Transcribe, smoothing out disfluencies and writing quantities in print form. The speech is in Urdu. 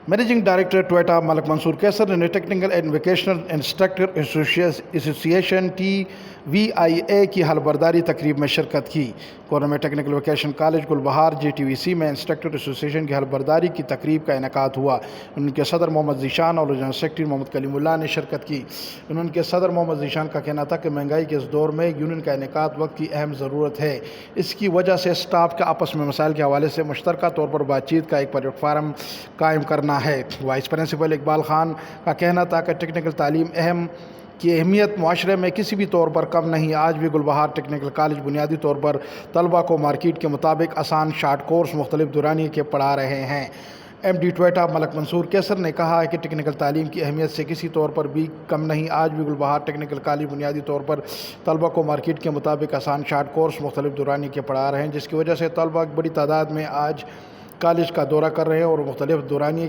Managing Director Toyota Malik Mansoor Kaisar نے technical and vocational instructor association TVIA کی حلبرداری تقریب میں شرکت کی۔ Government technical vocational college Gulbahar GTVC میں انسٹرکٹر ایسوسی ایشن کی حلبرداری کی تقریب کا انعقاد ہوا۔ ان کے صدر محمد ذیشان اور جنرل سیکرٹری محمد کلیم اللہ نے شرکت کی۔ ان کے صدر محمد ذیشان کا کہنا تھا کہ مہنگائی کے اس دور میں یونین کا انعقاد وقت کی اہم ضرورت ہے۔ اس کی وجہ سے اسٹاف کا آپس میں مسائل کے حوالے سے مشترکہ طور پر بات چیت کا ایک پلیٹ فارم قائم کرنا ہے۔ وائس پرنسپل اقبال خان کا کہنا تھا کہ ٹیکنیکل تعلیم کی اہمیت معاشرے میں کسی بھی طور پر کم نہیں۔ آج بھی گلبہار ٹیکنیکل کالج بنیادی طور پر طلبہ کو مارکیٹ کے مطابق آسان شارٹ کورس مختلف دورانیے کے پڑھا رہے ہیں۔ MD ٹوئٹا ملک منصور کیسر نے کہا ہے کہ ٹیکنیکل تعلیم کی اہمیت سے کسی طور پر بھی کم نہیں۔ آج بھی گلبہار ٹیکنیکل کالج بنیادی طور پر طلبہ کو مارکیٹ کے مطابق آسان شارٹ کورس مختلف دورانیے کے پڑھا رہے ہیں، جس کی وجہ سے طلبہ بڑی تعداد میں آج کالج کا دورہ کر رہے ہیں اور مختلف دورانیے